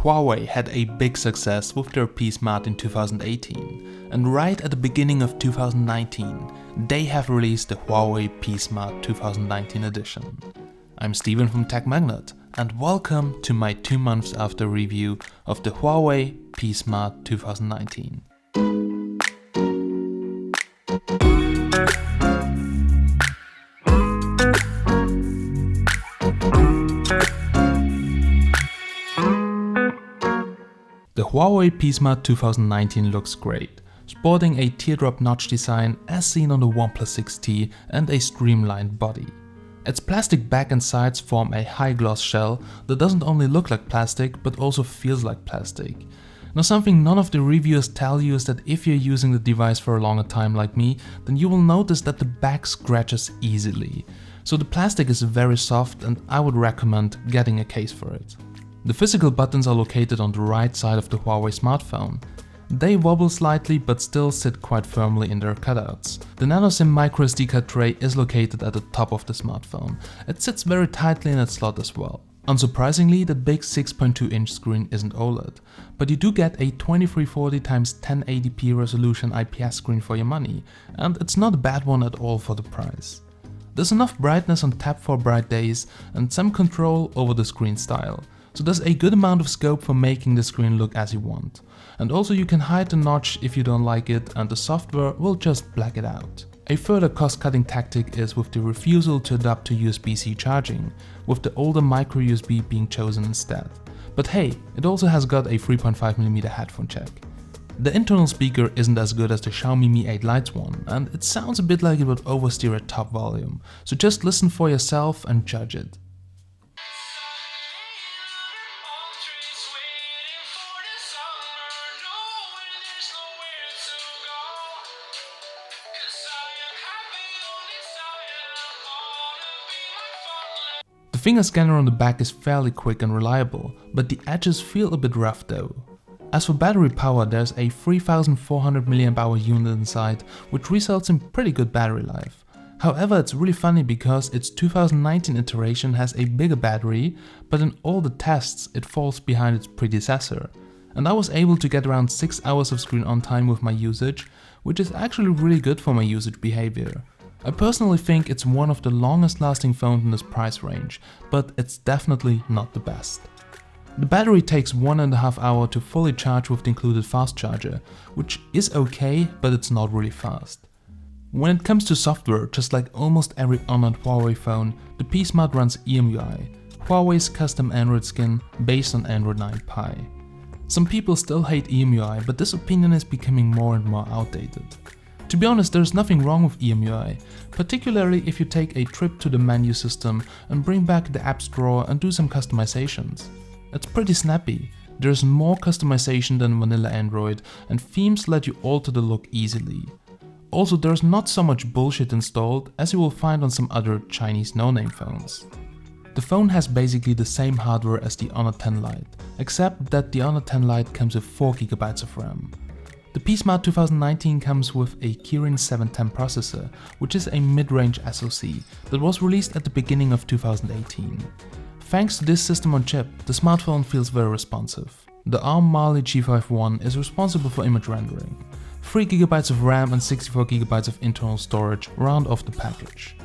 Huawei had a big success with their P Smart in 2018, and right at the beginning of 2019, they have released the Huawei P Smart 2019 edition. I'm Steven from Tech Magnet, and welcome to my 2 months after review of the Huawei P Smart 2019. The Huawei P Smart 2019 looks great, sporting a teardrop notch design as seen on the OnePlus 6T and a streamlined body. Its plastic back and sides form a high gloss shell that doesn't only look like plastic but also feels like plastic. Now, something none of the reviewers tell you is that if you're using the device for a longer time like me, then you will notice that the back scratches easily. So the plastic is very soft and I would recommend getting a case for it. The physical buttons are located on the right side of the Huawei smartphone. They wobble slightly but still sit quite firmly in their cutouts. The nano-SIM microSD card tray is located at the top of the smartphone. It sits very tightly in its slot as well. Unsurprisingly, the big 6.2-inch screen isn't OLED, but you do get a 2340x1080p resolution IPS screen for your money, and it's not a bad one at all for the price. There's enough brightness on tap for bright days and some control over the screen style. So there's a good amount of scope for making the screen look as you want. And also you can hide the notch if you don't like it and the software will just black it out. A further cost-cutting tactic is with the refusal to adapt to USB-C charging, with the older micro USB being chosen instead. But hey, it also has got a 3.5mm headphone jack. The internal speaker isn't as good as the Xiaomi Mi 8 Lite's one, and it sounds a bit like it would oversteer at top volume. So just listen for yourself and judge it. The finger scanner on the back is fairly quick and reliable, but the edges feel a bit rough though. As for battery power, there's a 3400 mAh unit inside, which results in pretty good battery life. However, it's really funny because its 2019 iteration has a bigger battery, but in all the tests it falls behind its predecessor. And I was able to get around 6 hours of screen on time with my usage, which is actually really good for my usage behavior. I personally think it's one of the longest lasting phones in this price range, but it's definitely not the best. The battery takes 1.5 hours to fully charge with the included fast charger, which is okay, but it's not really fast. When it comes to software, just like almost every honored Huawei phone, the P Smart runs EMUI, Huawei's custom Android skin based on Android 9 Pie. Some people still hate EMUI, but this opinion is becoming more and more outdated. To be honest, there's nothing wrong with EMUI, particularly if you take a trip to the menu system and bring back the apps drawer and do some customizations. It's pretty snappy. There's more customization than vanilla Android, and themes let you alter the look easily. Also, there's not so much bullshit installed as you will find on some other Chinese no-name phones. The phone has basically the same hardware as the Honor 10 Lite, except that the Honor 10 Lite comes with 4GB of RAM. The P Smart 2019 comes with a Kirin 710 processor, which is a mid-range SoC that was released at the beginning of 2018. Thanks to this system on chip, the smartphone feels very responsive. The ARM Mali G51 is responsible for image rendering. 3GB of RAM and 64GB of internal storage round off the package.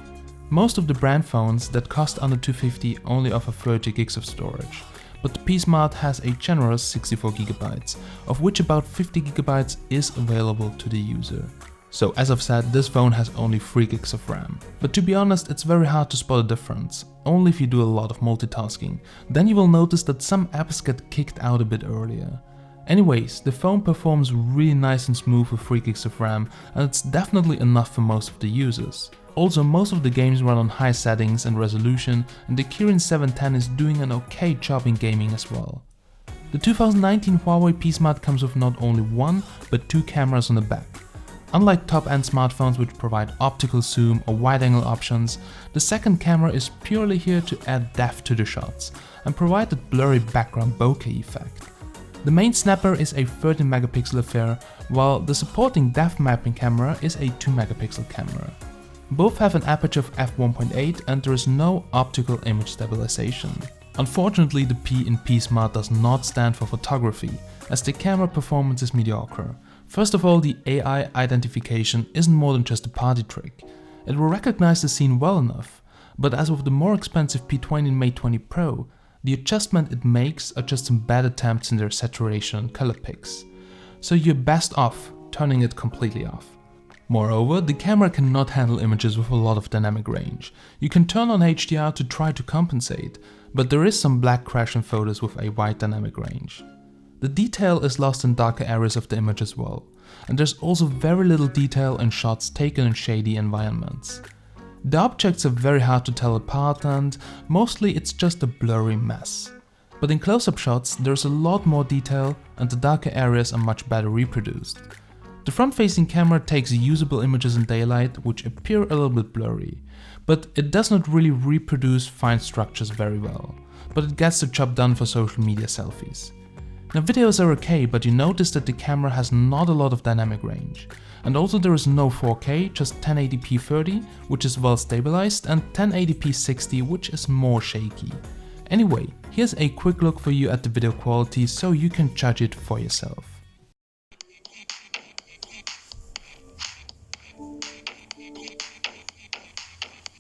Most of the brand phones that cost under $250 only offer 30GB of storage. But the P Smart has a generous 64GB, of which about 50GB is available to the user. So as I've said, this phone has only 3GB of RAM. But to be honest, it's very hard to spot a difference, only if you do a lot of multitasking. Then you will notice that some apps get kicked out a bit earlier. Anyways, the phone performs really nice and smooth with 3GB of RAM, and it's definitely enough for most of the users. Also, most of the games run on high settings and resolution, and the Kirin 710 is doing an okay job in gaming as well. The 2019 Huawei P Smart comes with not only one, but 2 cameras on the back. Unlike top-end smartphones which provide optical zoom or wide-angle options, the second camera is purely here to add depth to the shots and provide that blurry background bokeh effect. The main snapper is a 13MP affair, while the supporting depth mapping camera is a 2MP camera. Both have an aperture of f1.8 and there is no optical image stabilization. Unfortunately, the P in P Smart does not stand for photography, as the camera performance is mediocre. First of all, the AI identification isn't more than just a party trick. It will recognize the scene well enough, but as with the more expensive P20 and Mate 20 Pro, the adjustment it makes are just some bad attempts in their saturation and color picks. So you're best off turning it completely off. Moreover, the camera cannot handle images with a lot of dynamic range. You can turn on HDR to try to compensate, but there is some black crash in photos with a wide dynamic range. The detail is lost in darker areas of the image as well, and there's also very little detail in shots taken in shady environments. The objects are very hard to tell apart and mostly it's just a blurry mess. But in close-up shots there's a lot more detail and the darker areas are much better reproduced. The front-facing camera takes usable images in daylight which appear a little bit blurry, but it does not really reproduce fine structures very well, but it gets the job done for social media selfies. Now videos are okay, but you notice that the camera has not a lot of dynamic range. And also there is no 4K, just 1080p 30, which is well stabilized, and 1080p 60, which is more shaky. Anyway, here's a quick look for you at the video quality so you can judge it for yourself.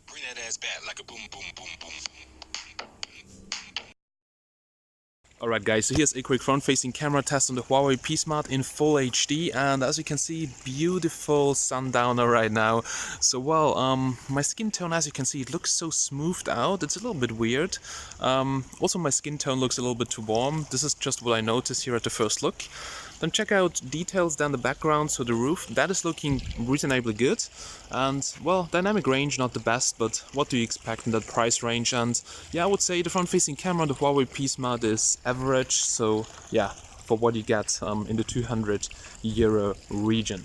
Bring that ass back like a boom boom boom boom. Alright guys, so here's a quick front-facing camera test on the Huawei P Smart in full HD, and as you can see, beautiful sundowner right now. So well, my skin tone, as you can see, it looks so smoothed out, it's a little bit weird. Also my skin tone looks a little bit too warm, this is just what I noticed here at the first look. Then check out details down the background, so the roof, that is looking reasonably good. And well, dynamic range not the best, but what do you expect in that price range? And yeah, I would say the front-facing camera on the Huawei P Smart is average, so yeah, for what you get in the €200 region.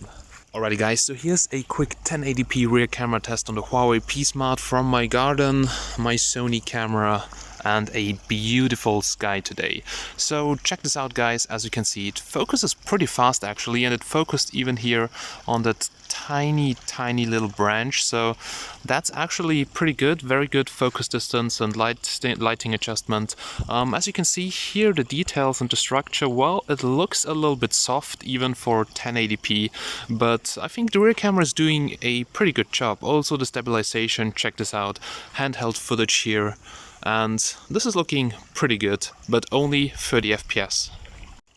Alrighty guys, so here's a quick 1080p rear camera test on the Huawei P Smart from my garden, my Sony camera, and a beautiful sky today. So check this out guys, as you can see it focuses pretty fast actually, and it focused even here on that tiny little branch, so that's actually pretty good, very good focus distance and lighting adjustment. As you can see here, the details and the structure, well, it looks a little bit soft even for 1080p, but I think the rear camera is doing a pretty good job. Also the stabilization, check this out, handheld footage here, and this is looking pretty good, but only 30 FPS.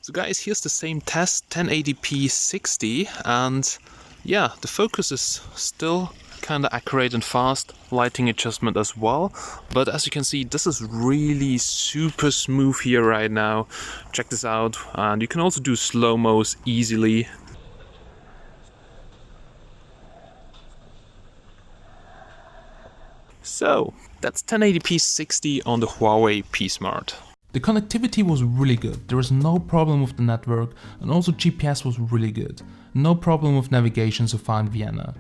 So guys, here's the same test, 1080p 60, and yeah, the focus is still kinda accurate and fast, lighting adjustment as well, but as you can see, this is really super smooth here right now. Check this out, and you can also do slow-mos easily. So that's 1080p 60 on the Huawei P Smart. The connectivity was really good, there was no problem with the network, and also GPS was really good. No problem with navigation so far in Vienna.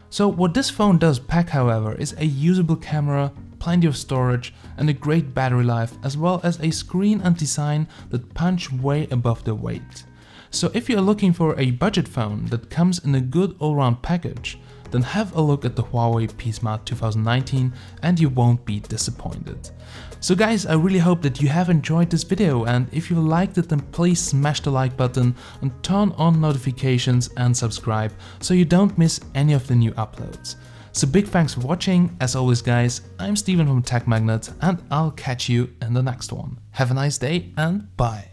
So what this phone does pack, however, is a usable camera, plenty of storage, and a great battery life, as well as a screen and design that punch way above their weight. So if you're looking for a budget phone that comes in a good all-round package, then have a look at the Huawei P Smart 2019 and you won't be disappointed. So guys, I really hope that you have enjoyed this video, and if you liked it, then please smash the like button and turn on notifications and subscribe so you don't miss any of the new uploads. So big thanks for watching. As always guys, I'm Steven from Tech Magnet and I'll catch you in the next one. Have a nice day and bye.